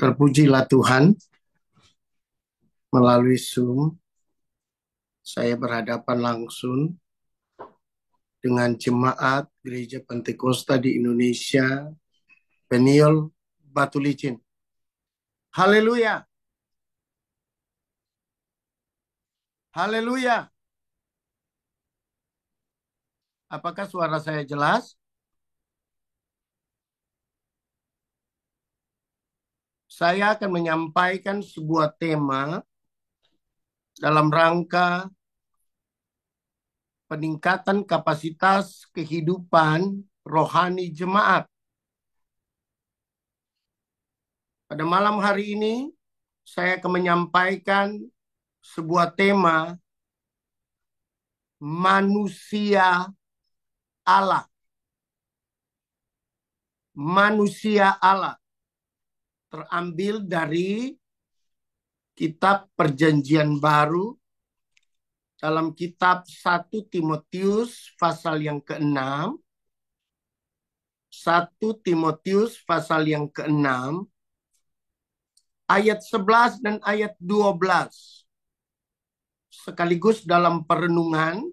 Terpujilah Tuhan, melalui Zoom, saya berhadapan langsung dengan jemaat Gereja Pentakosta di Indonesia, Peniel, Batu Licin. Haleluya! Haleluya! Apakah suara saya jelas? Saya akan menyampaikan sebuah tema dalam rangka peningkatan kapasitas kehidupan rohani jemaat. Pada malam hari ini, saya akan menyampaikan sebuah tema manusia Allah. Manusia Allah. Terambil dari kitab Perjanjian Baru dalam kitab 1 Timotius pasal yang ke-6. 1 Timotius pasal yang ke-6 ayat 11 dan ayat 12. Sekaligus dalam perenungan,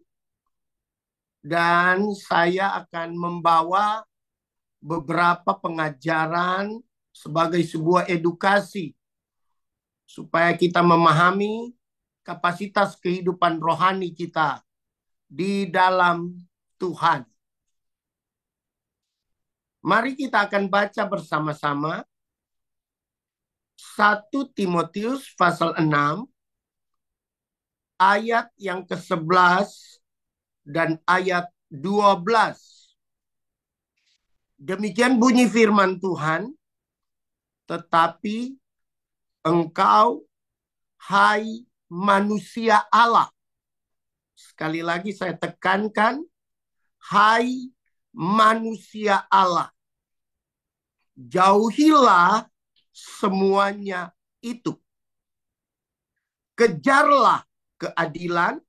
dan saya akan membawa beberapa pengajaran sebagai sebuah edukasi supaya kita memahami kapasitas kehidupan rohani kita di dalam Tuhan. Mari kita akan baca bersama-sama 1 Timotius pasal 6 ayat yang ke-11 dan ayat 12. Demikian bunyi firman Tuhan, tetapi engkau, hai manusia Allah. Sekali lagi saya tekankan, hai manusia Allah. Jauhilah semuanya itu. Kejarlah keadilan,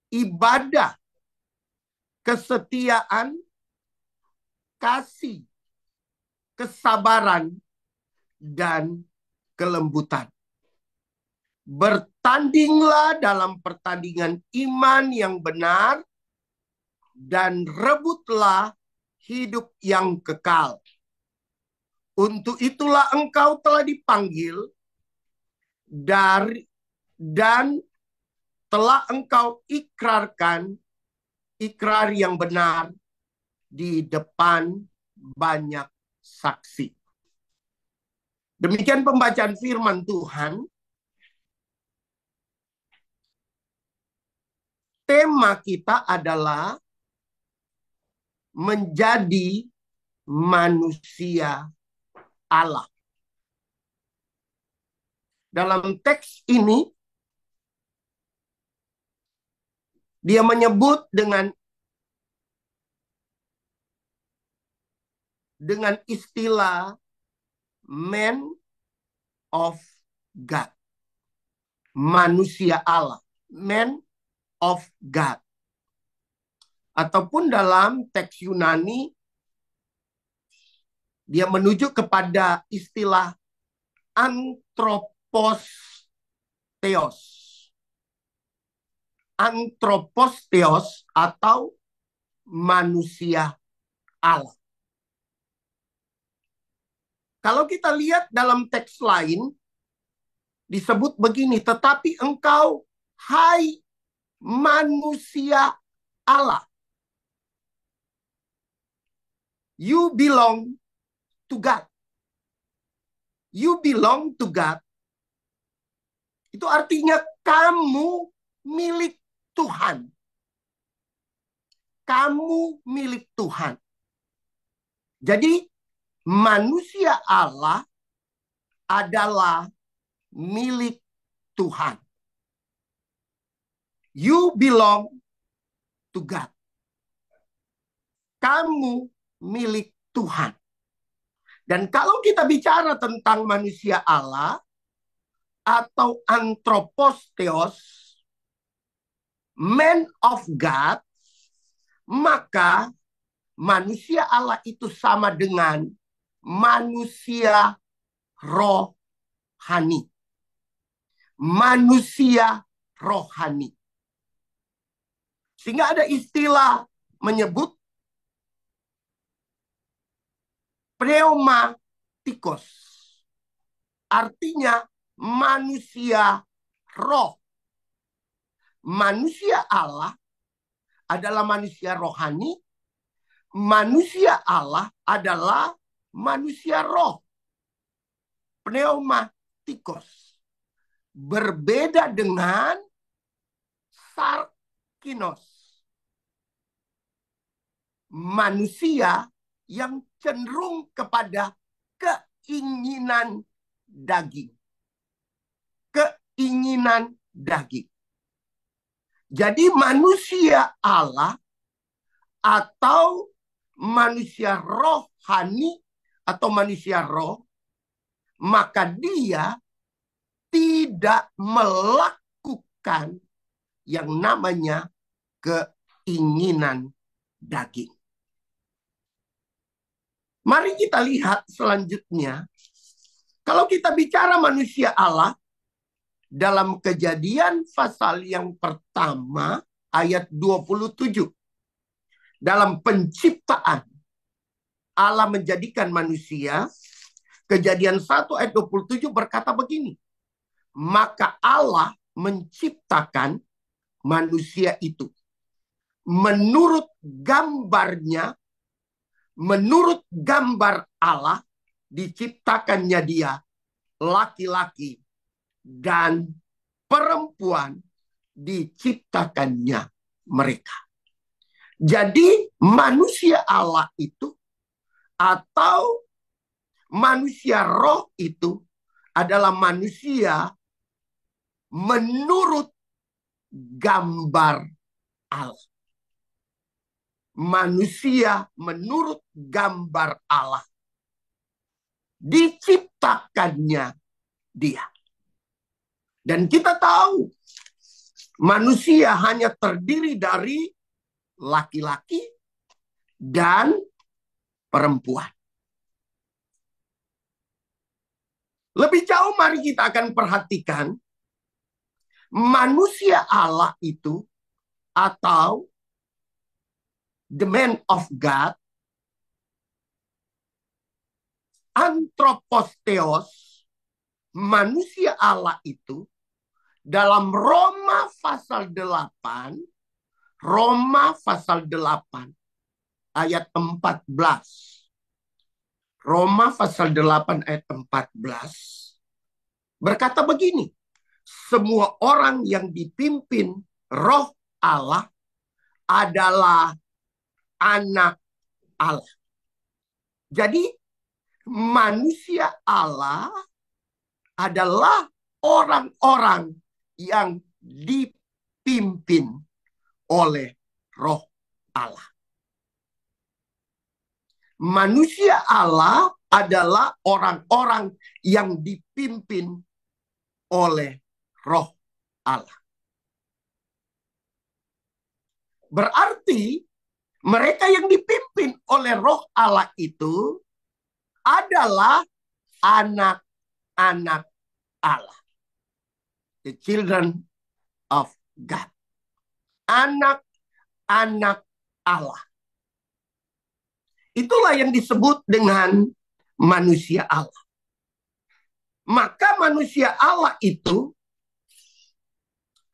ibadah, kesetiaan, kasih, kesabaran, dan kelembutan. Bertandinglah dalam pertandingan iman yang benar, dan rebutlah hidup yang kekal. Untuk itulah engkau telah dipanggil dan telah engkau ikrarkan ikrar yang benar di depan banyak saksi. Demikian pembacaan firman Tuhan. Tema kita adalah menjadi manusia Allah. Dalam teks ini, dia menyebut dengan istilah man of God. Manusia Allah. Man of God. Ataupun dalam teks Yunani, dia menuju kepada istilah anthropos theos. Anthropos theos atau manusia Allah. Kalau kita lihat dalam teks lain, disebut begini, tetapi engkau, hai manusia Allah. You belong to God. You belong to God. Itu artinya kamu milik Tuhan. Kamu milik Tuhan. Jadi manusia Allah adalah milik Tuhan. You belong to God. Kamu milik Tuhan. Dan kalau kita bicara tentang manusia Allah atau anthropos theos, man of God, maka manusia Allah itu sama dengan manusia rohani. Manusia rohani. Sehingga ada istilah menyebut pneumatikos. Artinya manusia roh. Manusia Allah adalah manusia rohani. Manusia Allah adalah manusia roh. Pneumatikos. Berbeda dengan sarkinos. Manusia yang cenderung kepada keinginan daging. Keinginan daging. Jadi manusia Allah atau manusia rohani atau manusia roh, maka dia tidak melakukan yang namanya keinginan daging. Mari kita lihat selanjutnya. Kalau kita bicara manusia Allah, dalam Kejadian pasal yang pertama ayat 27. Dalam penciptaan Allah menjadikan manusia. Kejadian 1 ayat 27 berkata begini. Maka Allah menciptakan manusia itu. Menurut gambarnya, menurut gambar Allah, diciptakannya dia laki-laki dan perempuan diciptakannya mereka. Jadi manusia Allah itu atau manusia roh itu adalah manusia menurut gambar Allah. Manusia menurut gambar Allah. Diciptakannya dia. Dan kita tahu manusia hanya terdiri dari laki-laki dan perempuan. Lebih jauh mari kita akan perhatikan manusia Allah itu atau the man of God, anthropos, manusia Allah itu dalam Roma pasal 8, Roma pasal 8 ayat 14. Roma pasal 8 ayat 14 berkata begini. Semua orang yang dipimpin roh Allah adalah anak Allah. Jadi manusia Allah adalah orang-orang yang dipimpin oleh roh Allah. Manusia Allah adalah orang-orang yang dipimpin oleh roh Allah. Berarti mereka yang dipimpin oleh roh Allah itu adalah anak-anak Allah. The children of God. Anak-anak Allah. Itulah yang disebut dengan manusia Allah. Maka manusia Allah itu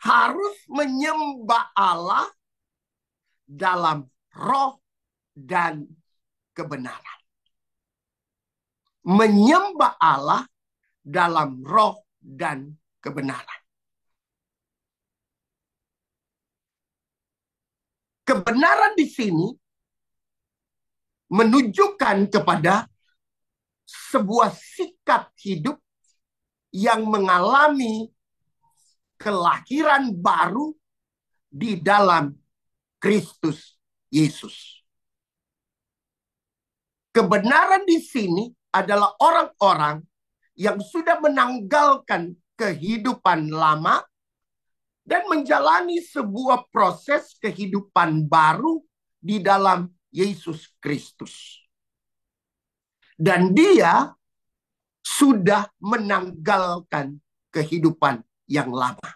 harus menyembah Allah dalam roh dan kebenaran. Menyembah Allah dalam roh dan kebenaran. Kebenaran di sini menunjukkan kepada sebuah sikap hidup yang mengalami kelahiran baru di dalam Kristus Yesus. Kebenaran di sini adalah orang-orang yang sudah menanggalkan kehidupan lama dan menjalani sebuah proses kehidupan baru di dalam Yesus Kristus. Dan dia sudah menanggalkan kehidupan yang lama.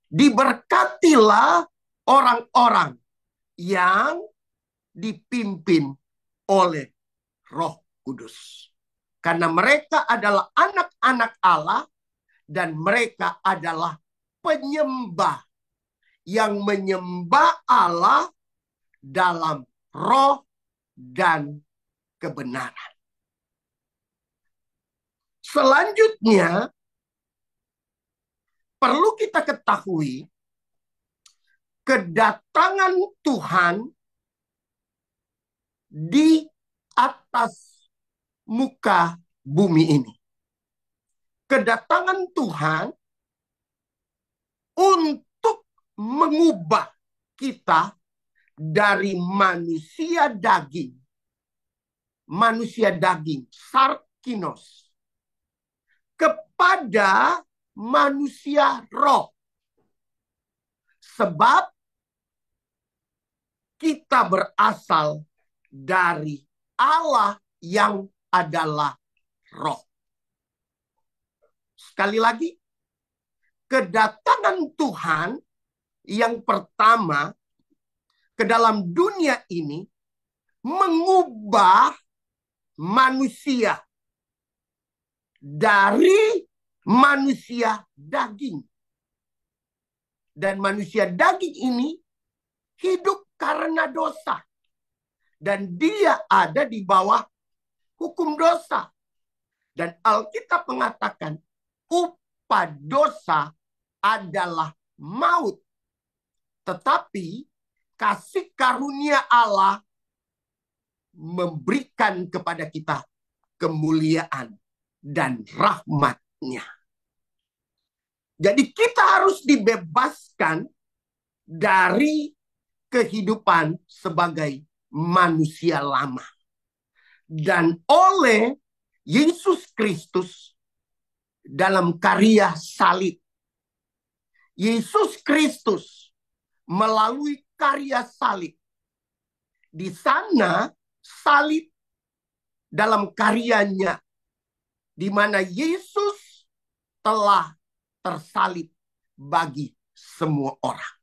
Diberkatilah orang-orang yang dipimpin oleh Roh Kudus. Karena mereka adalah anak-anak Allah dan mereka adalah penyembah yang menyembah Allah dalam roh dan kebenaran. Selanjutnya, perlu kita ketahui kedatangan Tuhan di atas muka bumi ini. Kedatangan Tuhan untuk mengubah kita dari manusia daging, sarkinos, kepada manusia roh. Sebab kita berasal dari Allah yang adalah roh. Sekali lagi, kedatangan Tuhan yang pertama ke dalam dunia ini mengubah manusia dari manusia daging. Dan manusia daging ini hidup karena dosa. Dan dia ada di bawah hukum dosa. Dan Alkitab mengatakan upah dosa adalah maut. Tetapi kasih karunia Allah memberikan kepada kita kemuliaan dan rahmat-Nya. Jadi kita harus dibebaskan dari kehidupan sebagai manusia lama. Dan oleh Yesus Kristus dalam karya salib. Yesus Kristus melalui karya salib. Di sana salib dalam karyanya di mana Yesus telah tersalib bagi semua orang.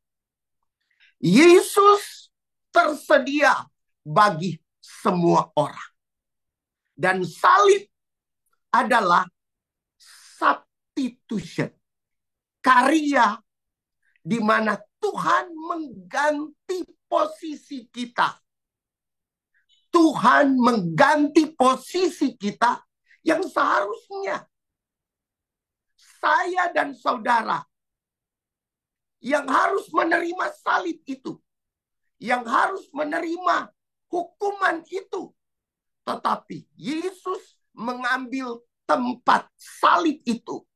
Yesus tersedia bagi semua orang. Dan salib adalah substitution. Karya di mana Tuhan mengganti posisi kita. Tuhan mengganti posisi kita yang seharusnya saya dan saudara yang harus menerima salib itu, yang harus menerima hukuman itu. Tetapi Yesus mengambil tempat salib itu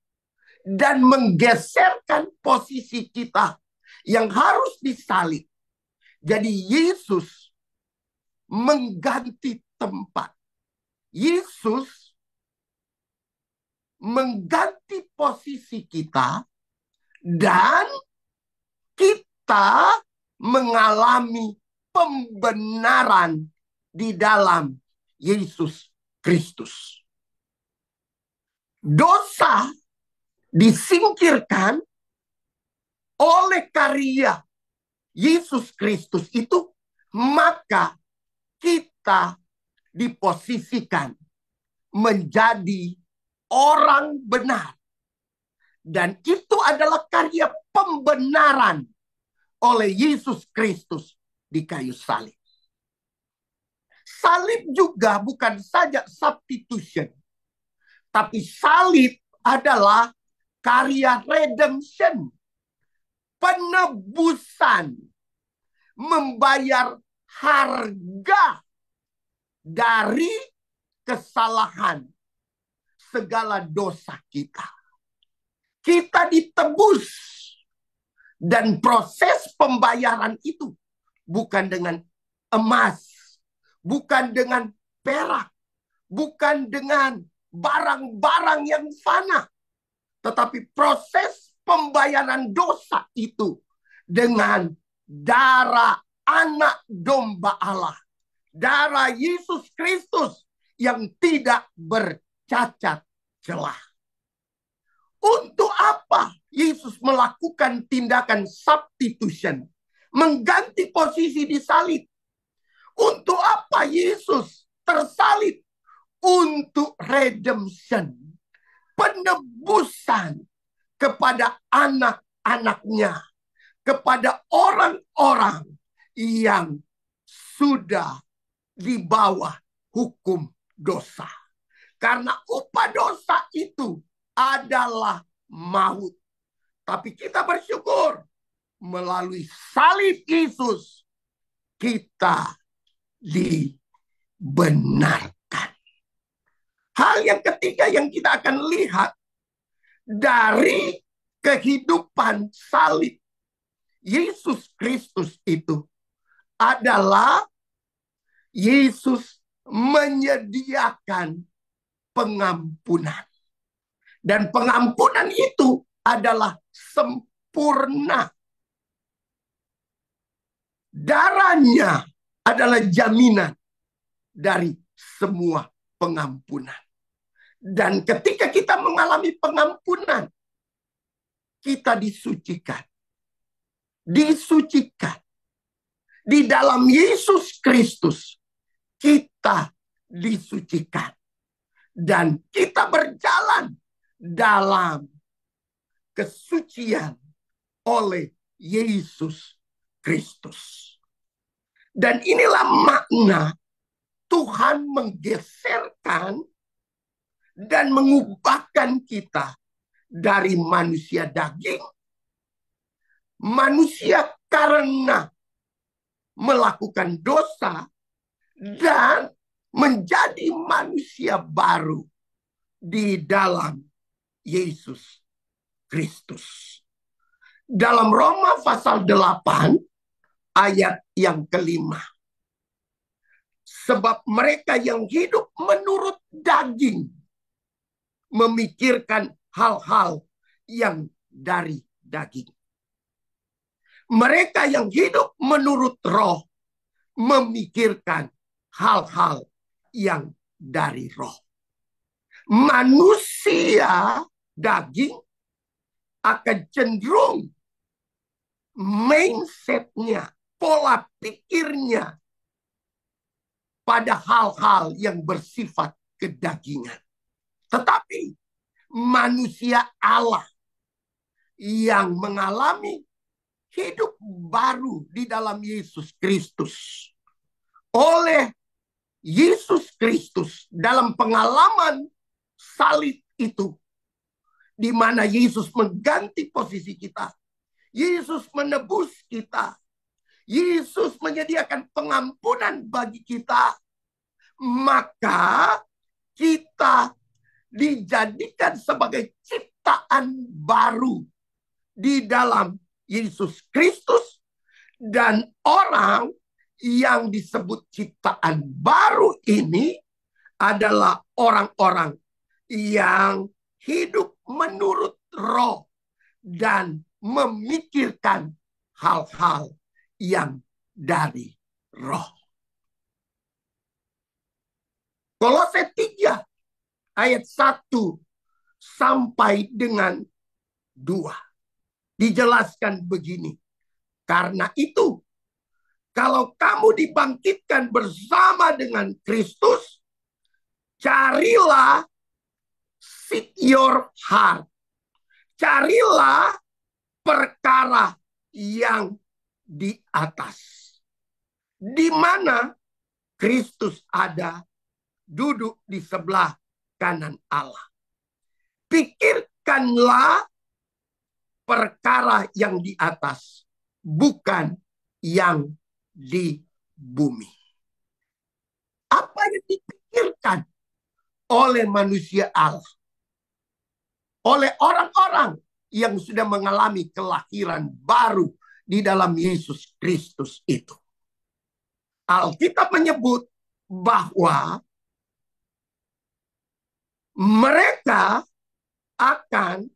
dan menggeserkan posisi kita yang harus disalib. Jadi Yesus mengganti tempat. Yesus mengganti posisi kita dan kita mengalami pembenaran di dalam Yesus Kristus. Dosa disingkirkan oleh karya Yesus Kristus itu, maka kita diposisikan menjadi orang benar. Dan itu adalah karya pembenaran oleh Yesus Kristus di kayu salib. Salib juga bukan saja substitution, tapi salib adalah karya redemption, penebusan, membayar harga dari kesalahan segala dosa kita. Kita ditebus dan proses pembayaran itu bukan dengan emas, bukan dengan perak, bukan dengan barang-barang yang fana, tetapi proses pembayaran dosa itu dengan darah anak domba Allah, darah Yesus Kristus yang tidak cacat celah. Untuk apa Yesus melakukan tindakan substitution, mengganti posisi di salib? Untuk apa Yesus tersalib? Untuk redemption, penebusan kepada anak-anaknya, kepada orang-orang yang sudah di bawah hukum dosa. Karena upah dosa itu adalah maut. Tapi kita bersyukur melalui salib Yesus kita dibenarkan. Hal yang ketiga yang kita akan lihat dari kehidupan salib Yesus Kristus itu adalah Yesus menyediakan pengampunan. Dan pengampunan itu adalah sempurna. Darahnya adalah jaminan dari semua pengampunan. Dan ketika kita mengalami pengampunan, kita disucikan. Disucikan. Di dalam Yesus Kristus, kita disucikan. Dan kita berjalan dalam kesucian oleh Yesus Kristus. Dan inilah makna Tuhan menggeserkan dan mengubahkan kita dari manusia daging, manusia karena melakukan dosa, dan menjadi manusia baru di dalam Yesus Kristus. Dalam Roma pasal 8 ayat yang kelima. Sebab mereka yang hidup menurut daging memikirkan hal-hal yang dari daging. Mereka yang hidup menurut roh memikirkan hal-hal yang dari roh. Manusia daging akan cenderung mindsetnya, pola pikirnya pada hal-hal yang bersifat kedagingan. Tetapi manusia Allah yang mengalami hidup baru di dalam Yesus Kristus, oleh Yesus Kristus dalam pengalaman salib itu, di mana Yesus mengganti posisi kita, Yesus menebus kita, Yesus menyediakan pengampunan bagi kita, maka kita dijadikan sebagai ciptaan baru di dalam Yesus Kristus. Dan orang yang disebut ciptaan baru ini adalah orang-orang yang hidup menurut roh dan memikirkan hal-hal yang dari roh. Kolose 3 ayat 1 sampai dengan 2 dijelaskan begini. Karena itu, kalau kamu dibangkitkan bersama dengan Kristus, carilah seek your heart. Carilah perkara yang di atas, di mana Kristus ada, duduk di sebelah kanan Allah. Pikirkanlah perkara yang di atas, bukan yang di bumi. Apa yang dipikirkan oleh manusia Allah, oleh orang-orang yang sudah mengalami kelahiran baru di dalam Yesus Kristus itu? Alkitab menyebut bahwa mereka akan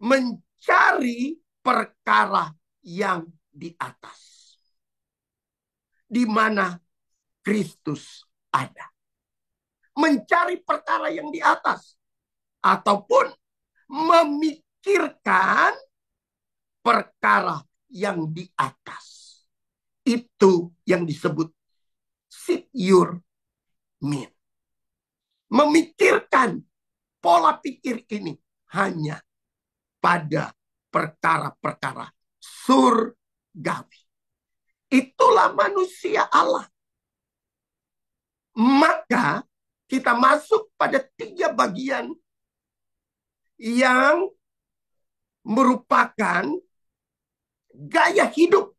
mencari perkara yang di atas, di mana Kristus ada. mencari perkara yang di atas, ataupun memikirkan perkara yang di atas. Itu yang disebut set your mind. Memikirkan pola pikir ini hanya pada perkara-perkara surgawi. Itulah manusia Allah. Maka kita masuk pada 3 bagian yang merupakan gaya hidup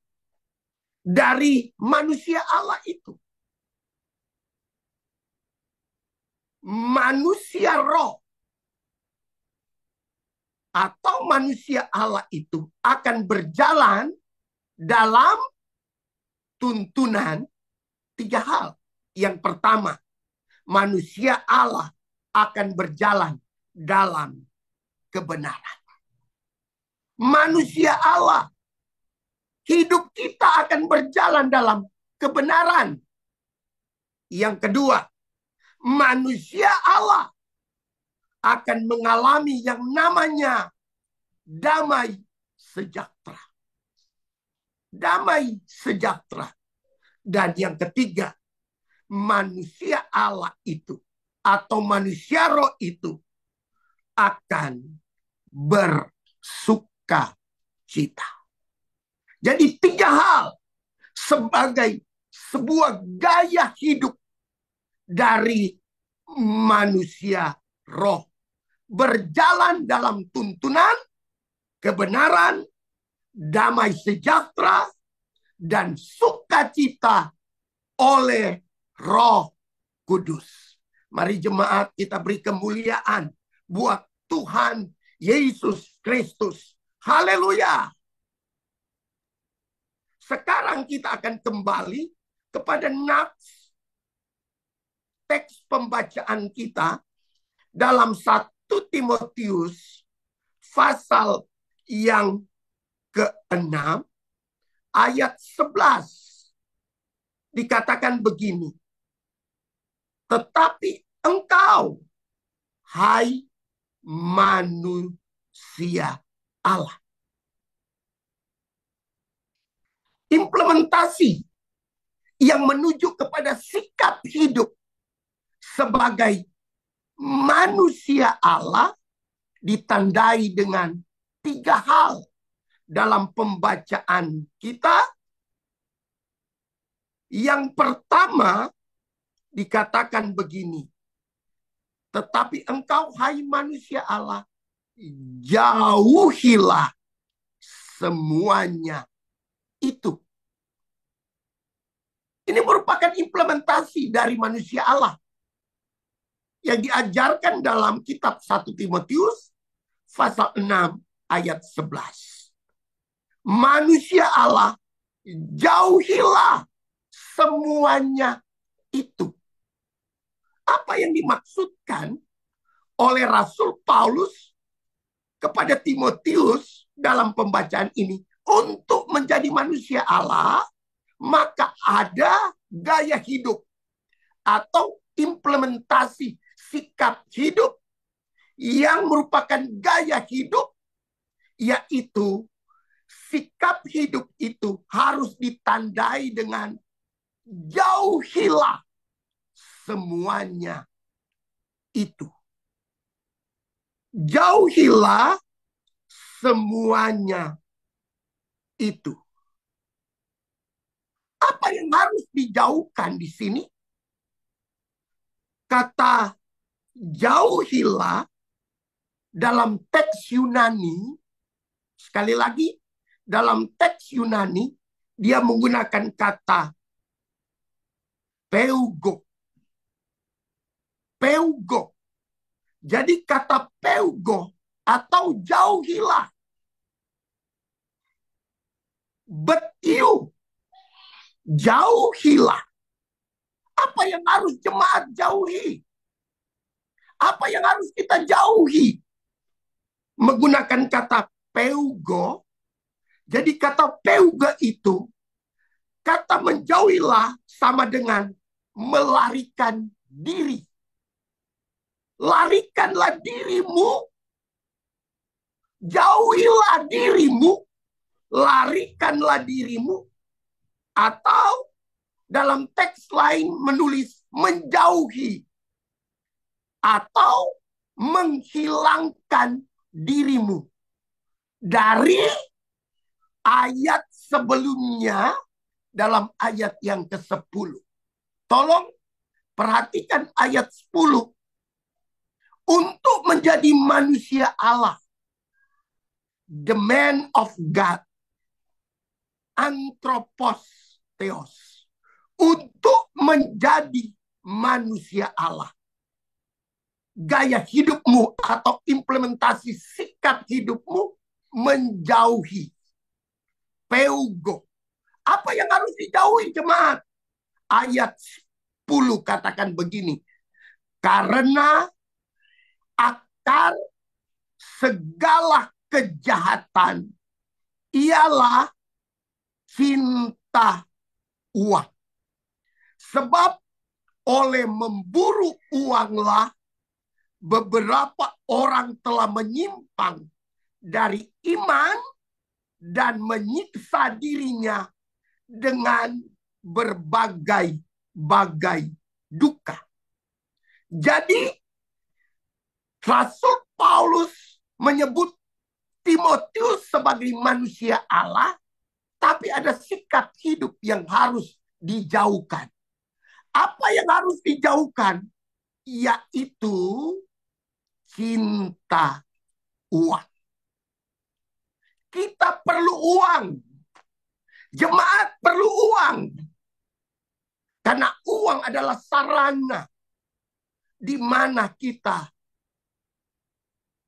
dari manusia Allah itu. Manusia roh atau manusia Allah itu akan berjalan dalam tuntunan 3 hal. Yang pertama, manusia Allah akan berjalan dalam kebenaran. Manusia Allah, hidup kita akan berjalan dalam kebenaran. Yang kedua, manusia Allah akan mengalami yang namanya damai sejahtera. Damai sejahtera. Dan yang ketiga, manusia Allah itu atau manusia roh itu akan bersuka cita. Jadi 3 hal sebagai sebuah gaya hidup dari manusia roh. Berjalan dalam tuntunan, kebenaran, damai sejahtera, dan sukacita oleh Roh Kudus. Mari jemaat kita beri kemuliaan buat Tuhan Yesus Kristus. Haleluya. Sekarang kita akan kembali kepada nats teks pembacaan kita dalam 1 Timotius pasal yang ke-6 ayat 11. Dikatakan begini. Tetapi engkau, hai manusia Allah. Implementasi yang menuju kepada sikap hidup sebagai manusia Allah ditandai dengan 3 hal dalam pembacaan kita. Yang pertama dikatakan begini. Tetapi engkau, hai manusia Allah, jauhilah semuanya itu. Ini merupakan implementasi dari manusia Allah yang diajarkan dalam kitab 1 Timotius pasal 6 ayat 11. Manusia Allah, jauhilah semuanya itu. Apa yang dimaksudkan oleh Rasul Paulus kepada Timotius dalam pembacaan ini? Untuk menjadi manusia Allah, maka ada gaya hidup atau implementasi sikap hidup yang merupakan gaya hidup, yaitu sikap hidup itu harus ditandai dengan jauhilah semuanya itu. Jauhilah semuanya itu. Apa yang harus dijauhkan di sini? Kata jauhilah dalam teks Yunani, sekali lagi, dalam teks Yunani, dia menggunakan kata peugo. Peugo. Jadi kata peugo atau jauhilah. Betiu. Jauhilah. Apa yang harus jemaat jauhi? Apa yang harus kita jauhi? Menggunakan kata peugo. Jadi kata peugo itu, kata menjauhilah sama dengan melarikan diri. larikanlah dirimu, jauhilah dirimu, larikanlah dirimu, atau dalam teks lain menulis menjauhi atau menghilangkan dirimu dari ayat sebelumnya dalam ayat yang ke-10. Tolong perhatikan ayat 10. Untuk menjadi manusia Allah, the man of God, anthropos theos, untuk menjadi manusia Allah. Gaya hidupmu atau implementasi sikap hidupmu menjauhi. Peugo. Apa yang harus dijauhi, jemaat? Ayat 10 katakan begini. Karena akar segala kejahatan ialah cinta uang. Sebab oleh memburu uanglah beberapa orang telah menyimpang dari iman dan menyiksa dirinya dengan berbagai-bagai duka. Jadi Rasul Paulus menyebut Timotius sebagai manusia Allah, tapi ada sikap hidup yang harus dijauhkan. Apa yang harus dijauhkan? Yaitu cinta uang. Kita perlu uang. Jemaat perlu uang. Karena uang adalah sarana di mana kita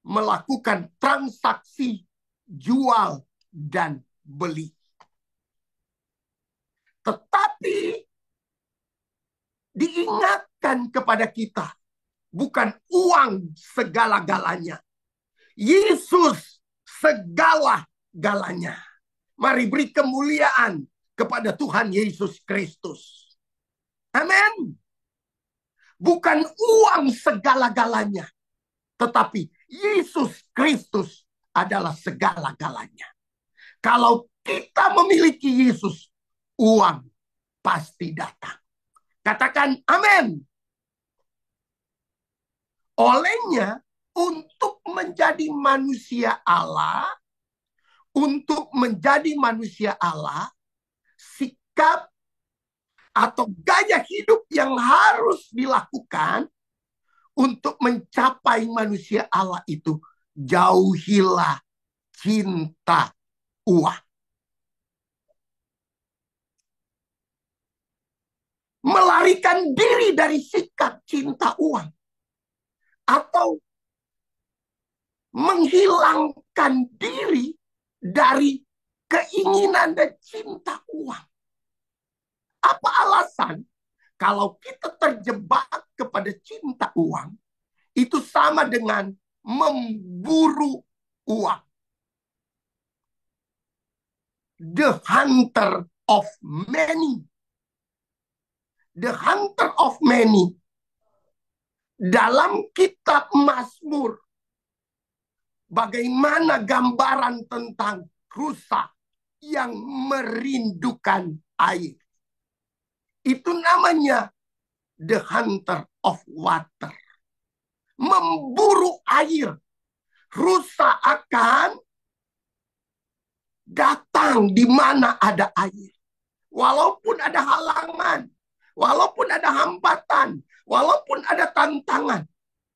melakukan transaksi jual dan beli. Tetapi diingatkan kepada kita, bukan uang segala-galanya. Yesus segala-galanya. Mari beri kemuliaan kepada Tuhan Yesus Kristus. Amin. Bukan uang segala-galanya, tetapi Yesus Kristus adalah segala-galanya. Kalau kita memiliki Yesus, uang pasti datang. Katakan amin. Olehnya, untuk menjadi manusia Allah, sikap atau gaya hidup yang harus dilakukan untuk mencapai manusia Allah itu, jauhilah cinta uang. Melarikan diri dari sikap cinta uang. Atau menghilangkan diri dari keinginan dan cinta uang. Apa alasan? Kalau kita terjebak kepada cinta uang, itu sama dengan memburu uang. The hunter of many. The hunter of many. Dalam kitab Mazmur, bagaimana gambaran tentang rusa yang merindukan air. Itu namanya the hunter of water. Memburu air. Rusa akan datang di mana ada air. Walaupun ada halangan, walaupun ada hambatan, walaupun ada tantangan,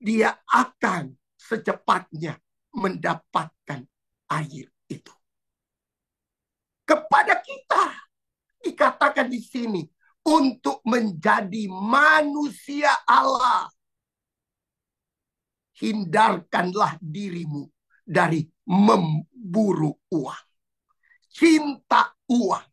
dia akan secepatnya mendapatkan air itu. Kepada kita dikatakan di sini, untuk menjadi manusia Allah, hindarkanlah dirimu dari memburu uang. Cinta uang.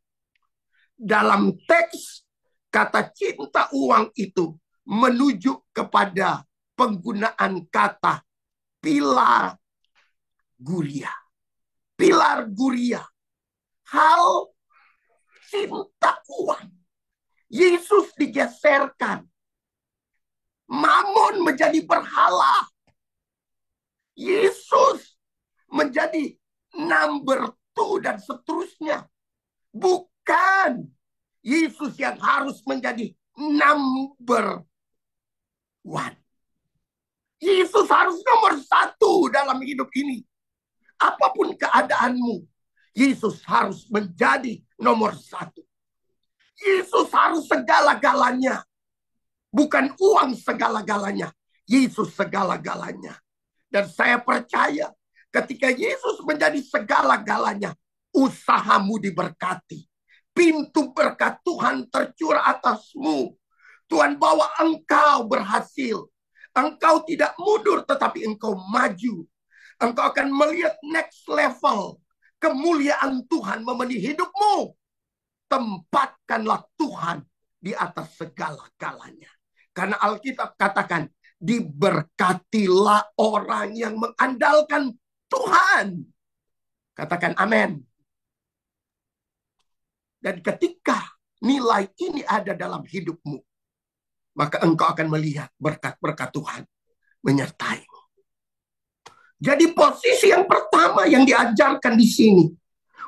Dalam teks, kata cinta uang itu menuju kepada penggunaan kata pilar guria. Pilar guria. Hal cinta uang. Yesus digeserkan Mammon menjadi berhala. Yesus menjadi number two dan seterusnya. Bukan. Yesus yang harus menjadi number one. Yesus harus nomor satu dalam hidup ini. Apapun keadaanmu, Yesus harus menjadi nomor satu. Yesus harus segala-galanya. Bukan uang segala-galanya. Yesus segala-galanya. Dan saya percaya ketika Yesus menjadi segala-galanya, usahamu diberkati. Pintu berkat Tuhan tercurah atasmu. Tuhan bawa engkau berhasil. Engkau tidak mundur tetapi engkau maju. Engkau akan melihat next level. Kemuliaan Tuhan memenuhi hidupmu. Tempatkanlah Tuhan di atas segala-galanya. Karena Alkitab katakan, diberkatilah orang yang mengandalkan Tuhan. Katakan amin. Dan ketika nilai ini ada dalam hidupmu, maka engkau akan melihat berkat-berkat Tuhan menyertaimu. Jadi posisi yang pertama yang diajarkan di sini,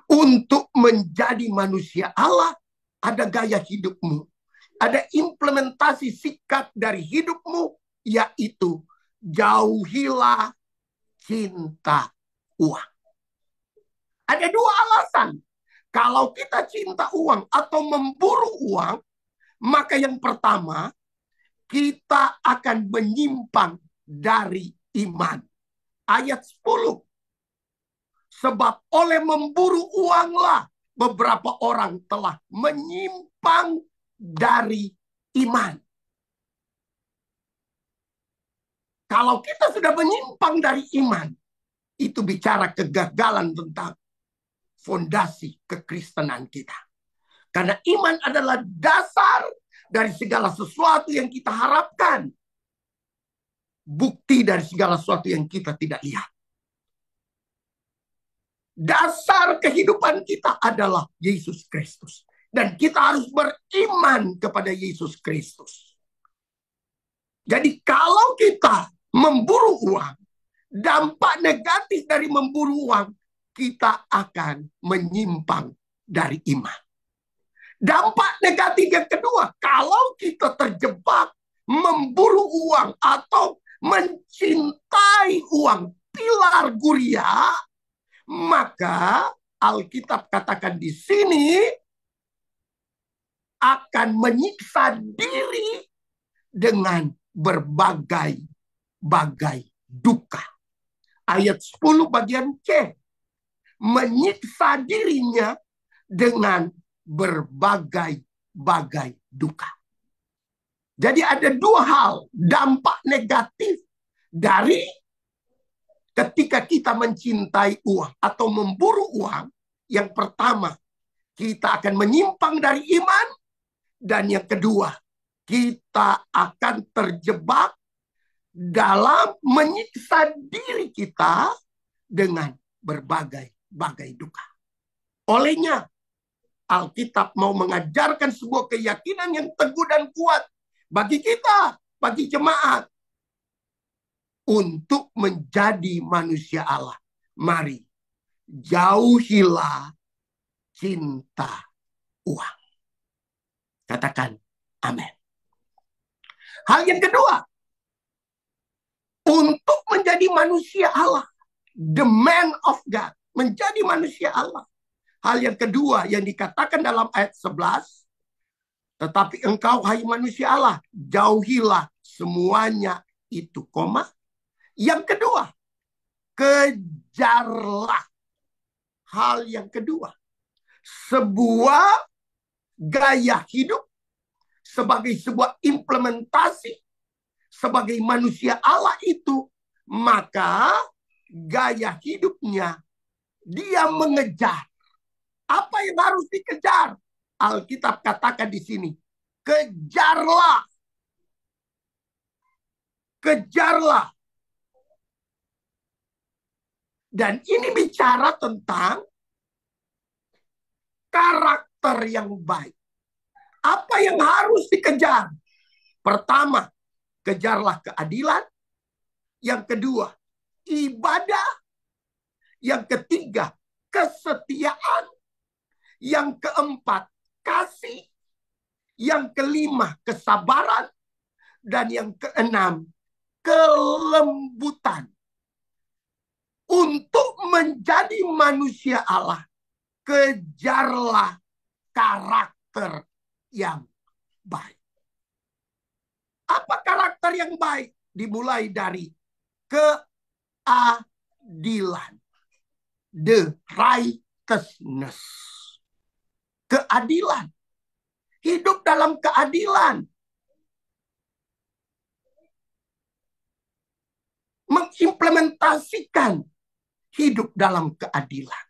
untuk menjadi manusia Allah, ada gaya hidupmu. Ada implementasi sikap dari hidupmu, yaitu jauhilah cinta uang. Ada dua alasan. Kalau kita cinta uang atau memburu uang, maka yang pertama, kita akan menyimpang dari iman. Ayat 10. Sebab oleh memburu uanglah beberapa orang telah menyimpang dari iman. Kalau kita sudah menyimpang dari iman, itu bicara kegagalan tentang fondasi kekristenan kita. Karena iman adalah dasar dari segala sesuatu yang kita harapkan. Bukti dari segala sesuatu yang kita tidak lihat. Dasar kehidupan kita adalah Yesus Kristus. Dan kita harus beriman kepada Yesus Kristus. Jadi kalau kita memburu uang, dampak negatif dari memburu uang, kita akan menyimpang dari iman. Dampak negatif yang kedua, kalau kita terjebak memburu uang atau mencintai uang, pilar Guria, maka Alkitab katakan di sini akan menyiksa diri dengan berbagai duka. Ayat 10 bagian C. Menyiksa dirinya dengan berbagai duka. Jadi ada dua hal dampak negatif dari ketika kita mencintai uang atau memburu uang. Yang pertama, kita akan menyimpang dari iman. Dan yang kedua, kita akan terjebak dalam menyiksa diri kita dengan berbagai duka. Olehnya, Alkitab mau mengajarkan sebuah keyakinan yang teguh dan kuat bagi kita, bagi jemaat, untuk menjadi manusia Allah. Mari, jauhilah cinta uang. Katakan amin. Hal yang kedua, untuk menjadi manusia Allah, the man of God, menjadi manusia Allah. Hal yang kedua yang dikatakan dalam ayat 11, tetapi engkau, hai manusia Allah, jauhilah semuanya itu, koma. Yang kedua, kejarlah. Hal yang kedua, sebuah gaya hidup sebagai sebuah implementasi sebagai manusia Allah itu, maka gaya hidupnya dia mengejar. Apa yang harus dikejar? Alkitab katakan di sini, kejarlah. Kejarlah. Dan ini bicara tentang karakter yang baik. Apa yang harus dikejar? Pertama, kejarlah keadilan. Yang kedua, ibadah. Yang ketiga, kesetiaan. Yang keempat, kasih. Yang kelima, kesabaran. Dan yang keenam, kelembutan. Untuk menjadi manusia Allah, kejarlah karakter yang baik. Apa karakter yang baik? Dimulai dari keadilan. The righteousness. Keadilan. Hidup dalam keadilan. Mengimplementasikan hidup dalam keadilan.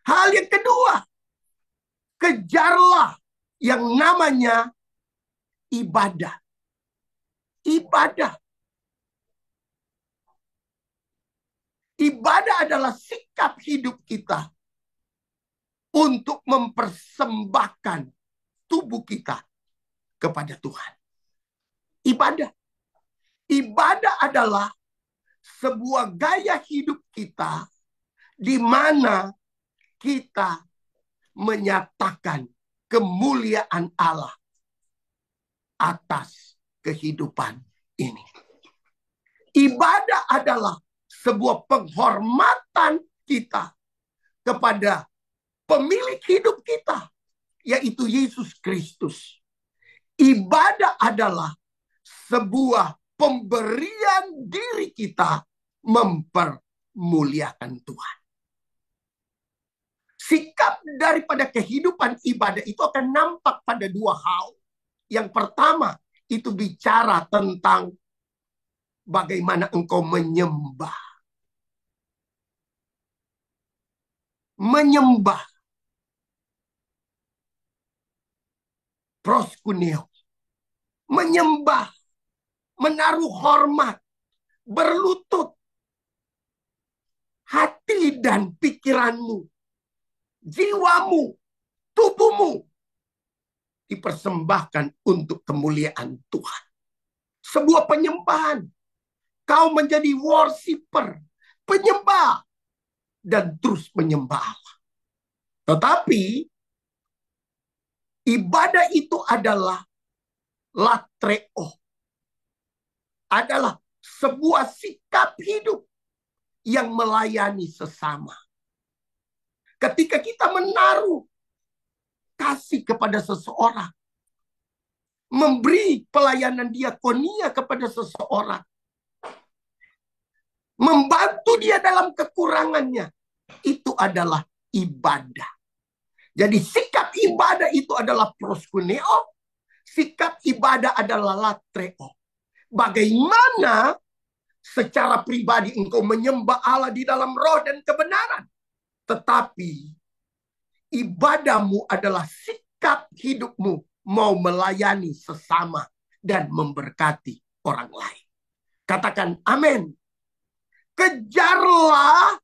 Hal yang kedua, kejarlah yang namanya ibadah. Ibadah. Ibadah adalah sikap hidup kita untuk mempersembahkan tubuh kita kepada Tuhan. Ibadah. Ibadah adalah sebuah gaya hidup kita di mana kita menyatakan kemuliaan Allah atas kehidupan ini. Ibadah adalah sebuah penghormatan kita kepada pemilik hidup kita, yaitu Yesus Kristus. Ibadah adalah sebuah pemberian diri kita mempermuliakan Tuhan. Sikap daripada kehidupan ibadah itu akan nampak pada dua hal. Yang pertama, itu bicara tentang bagaimana engkau menyembah. Menyembah. Proskuneo. Menyembah. Menaruh hormat. Berlutut. Hati dan pikiranmu. Jiwamu. Tubuhmu. Dipersembahkan untuk kemuliaan Tuhan. Sebuah penyembahan. Kau menjadi worshiper. Penyembah. Dan terus menyembah Allah. Tetapi ibadah itu adalah latreo. Adalah sebuah sikap hidup yang melayani sesama. Ketika kita menaruh kasih kepada seseorang, memberi pelayanan diakonia kepada seseorang, membantu dia dalam kekurangannya, itu adalah ibadah. Jadi sikap ibadah itu adalah proskuneo, sikap ibadah adalah latreo. Bagaimana secara pribadi engkau menyembah Allah di dalam roh dan kebenaran. Tetapi ibadahmu adalah sikap hidupmu mau melayani sesama dan memberkati orang lain. Katakan amin. Kejarlah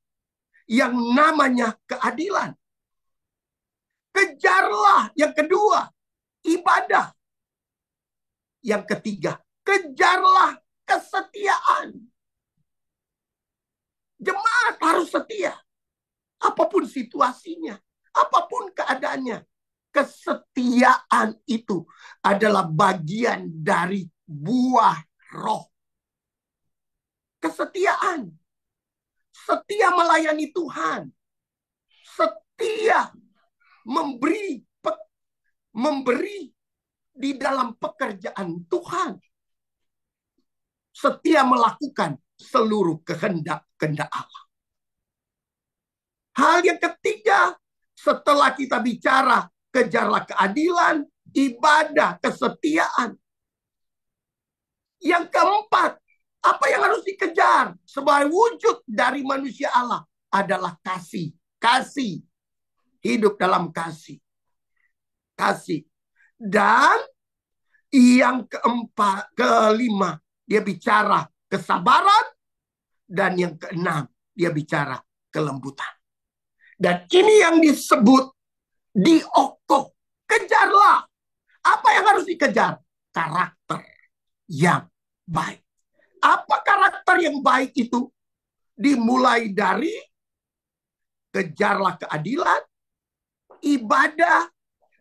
yang namanya keadilan. Kejarlah yang kedua, ibadah. Yang ketiga, kejarlah kesetiaan. Jemaat harus setia. Apapun situasinya, apapun keadaannya. Kesetiaan itu adalah bagian dari buah roh. Kesetiaan. Setia melayani Tuhan. Setia memberi di dalam pekerjaan Tuhan. Setia melakukan seluruh kehendak Allah. Hal yang ketiga, setelah kita bicara kejarlah keadilan, ibadah, kesetiaan. Yang keempat, apa yang harus dikejar sebagai wujud dari manusia Allah adalah kasih. Kasih. Hidup dalam kasih. Kasih. Dan yang keempat, kelima, dia bicara kesabaran. Dan yang keenam, dia bicara kelembutan. Dan ini yang disebut dioko. Kejarlah. Apa yang harus dikejar? karakter yang baik. Apa karakter yang baik itu? Dimulai dari kejarlah keadilan, ibadah,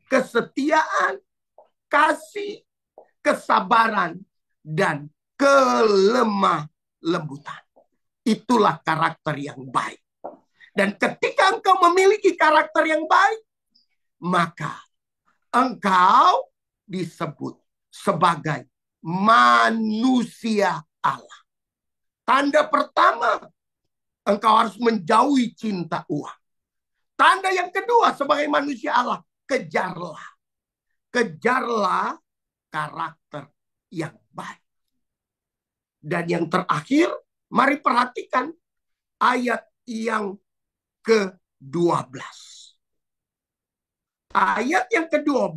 kesetiaan, kasih, kesabaran, dan kelemah lembutan. Itulah karakter yang baik. Dan ketika engkau memiliki karakter yang baik, maka engkau disebut sebagai manusia Allah. Tanda pertama, engkau harus menjauhi cinta uang. Tanda yang kedua sebagai manusia Allah, kejarlah. Kejarlah karakter yang baik. Dan yang terakhir, mari perhatikan ayat yang ke-12. Ayat yang ke-12.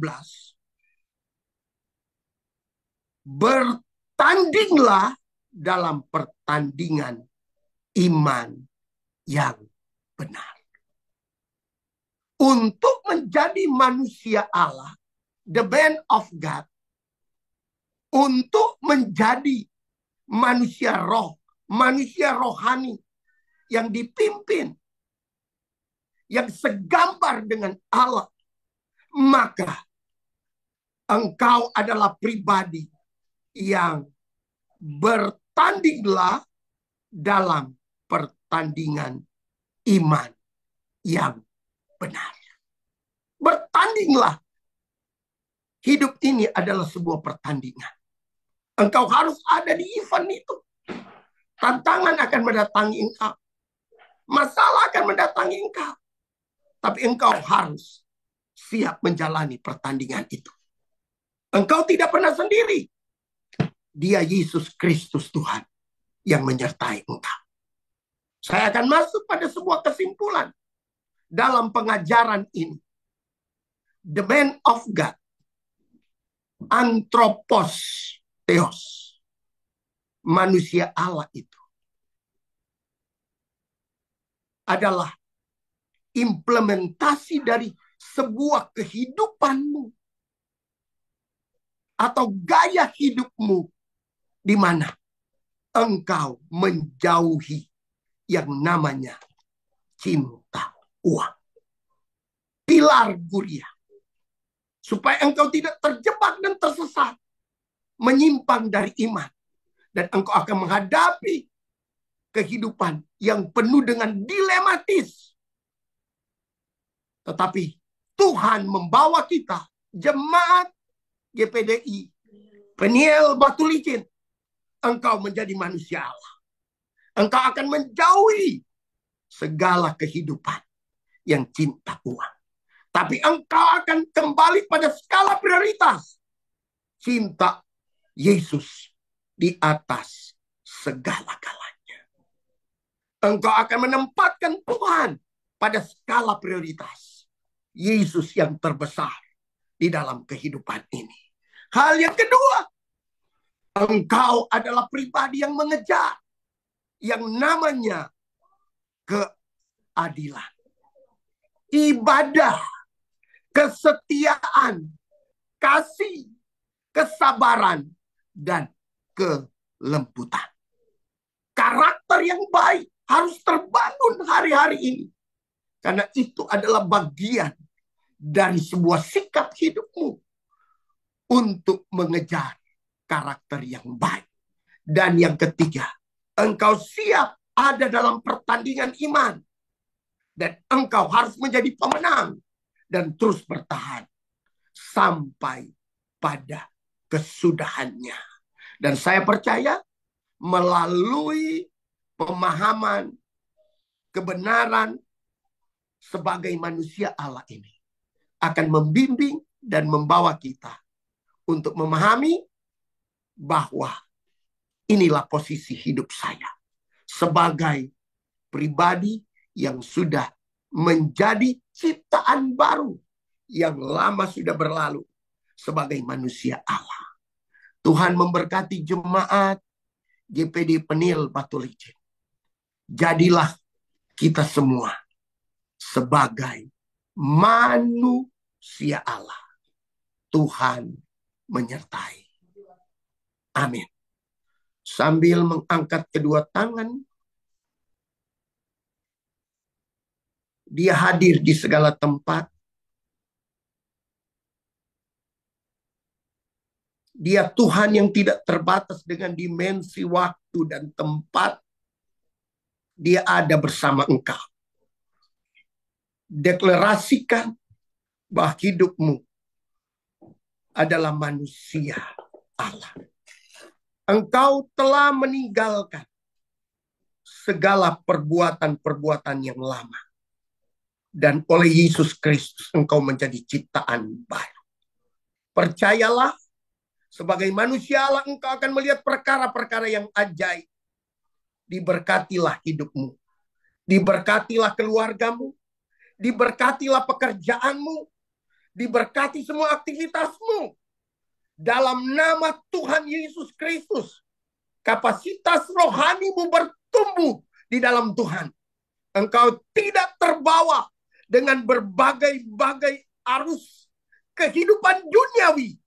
Bertandinglah dalam pertandingan iman yang benar. Untuk menjadi manusia Allah, the man of God, untuk menjadi manusia roh, manusia rohani yang dipimpin, yang segambar dengan Allah, maka engkau adalah pribadi yang bertandinglah dalam pertandingan iman yang benar. Bertandinglah. Hidup ini adalah sebuah pertandingan. Engkau harus ada di event itu. Tantangan akan mendatangi engkau. Masalah akan mendatangi engkau. Tapi engkau harus siap menjalani pertandingan itu. Engkau tidak pernah sendiri. Dia Yesus Kristus Tuhan yang menyertai engkau. Saya akan masuk pada sebuah kesimpulan dalam pengajaran ini. The man of God, anthropos theos, manusia Allah itu adalah implementasi dari sebuah kehidupanmu atau gaya hidupmu di mana engkau menjauhi yang namanya cinta uang. Pilar Guria. Supaya engkau tidak terjebak dan tersesat. Menyimpang dari iman. Dan engkau akan menghadapi kehidupan yang penuh dengan dilematis. Tetapi Tuhan membawa kita, jemaat GPDI, Peniel Batu Licin, engkau menjadi manusia Allah. Engkau akan menjauhi segala kehidupan yang cinta uang. Tapi engkau akan kembali pada skala prioritas. Cinta Yesus di atas segala-galanya. Engkau akan menempatkan Tuhan pada skala prioritas. Yesus yang terbesar di dalam kehidupan ini. Hal yang kedua, engkau adalah pribadi yang mengejar yang namanya keadilan. Ibadah, kesetiaan, kasih, kesabaran, dan kelembutan. Karakter yang baik harus terbangun hari-hari ini. Karena itu adalah bagian dari sebuah sikap hidupmu untuk mengejar karakter yang baik. Dan yang ketiga, engkau siap ada dalam pertandingan iman. Dan engkau harus menjadi pemenang dan terus bertahan sampai pada kesudahannya. Dan saya percaya melalui pemahaman kebenaran sebagai manusia Allah ini akan membimbing dan membawa kita untuk memahami bahwa inilah posisi hidup saya sebagai pribadi yang sudah menjadi ciptaan baru yang lama sudah berlalu sebagai manusia Allah. Tuhan memberkati jemaat GPD Peniel Batu Licin. Jadilah kita semua sebagai manusia Allah. Tuhan menyertai. Amin. Sambil mengangkat kedua tangan, Dia hadir di segala tempat. Dia Tuhan yang tidak terbatas dengan dimensi waktu dan tempat. Dia ada bersama engkau. Deklarasikan bahwa hidupmu adalah manusia Allah. Engkau telah meninggalkan segala perbuatan-perbuatan yang lama. Dan oleh Yesus Kristus engkau menjadi ciptaan baru. Percayalah, sebagai manusia Allah engkau akan melihat perkara-perkara yang ajaib. Diberkatilah hidupmu. Diberkatilah keluargamu. Diberkatilah pekerjaanmu. Diberkati semua aktivitasmu. Dalam nama Tuhan Yesus Kristus. Kapasitas rohanimu bertumbuh di dalam Tuhan. Engkau tidak terbawa dengan berbagai-bagai arus kehidupan duniawi.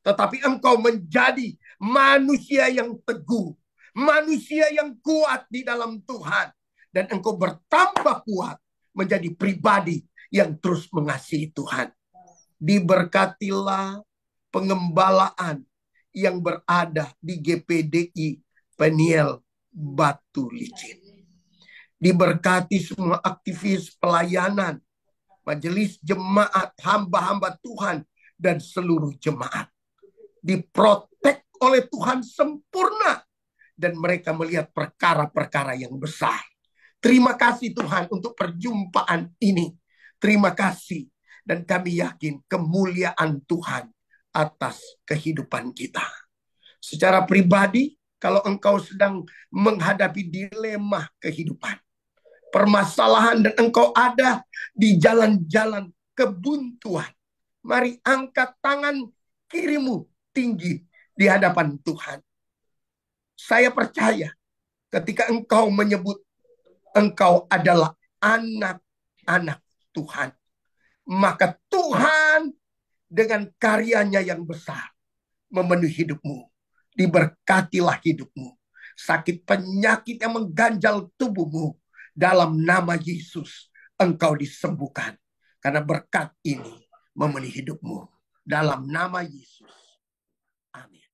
Tetapi engkau menjadi manusia yang teguh. Manusia yang kuat di dalam Tuhan. Dan engkau bertambah kuat menjadi pribadi yang terus mengasihi Tuhan. Diberkatilah pengembalaan yang berada di GPDI Peniel Batu Licin. Diberkati semua aktivis pelayanan, majelis jemaat, hamba-hamba Tuhan, dan seluruh jemaat. Diprotek oleh Tuhan sempurna. Dan mereka melihat perkara-perkara yang besar. Terima kasih Tuhan untuk perjumpaan ini. Terima kasih. Dan kami yakin kemuliaan Tuhan atas kehidupan kita. Secara pribadi, kalau engkau sedang menghadapi dilema kehidupan, permasalahan, dan engkau ada di jalan-jalan kebuntuan, mari angkat tangan kirimu tinggi di hadapan Tuhan. Saya percaya ketika engkau menyebut engkau adalah anak-anak Tuhan, maka Tuhan dengan karyanya yang besar memenuhi hidupmu. Diberkatilah hidupmu. Sakit penyakit yang mengganjal tubuhmu, dalam nama Yesus engkau disembuhkan. Karena berkat ini memenuhi hidupmu. Dalam nama Yesus. Amin.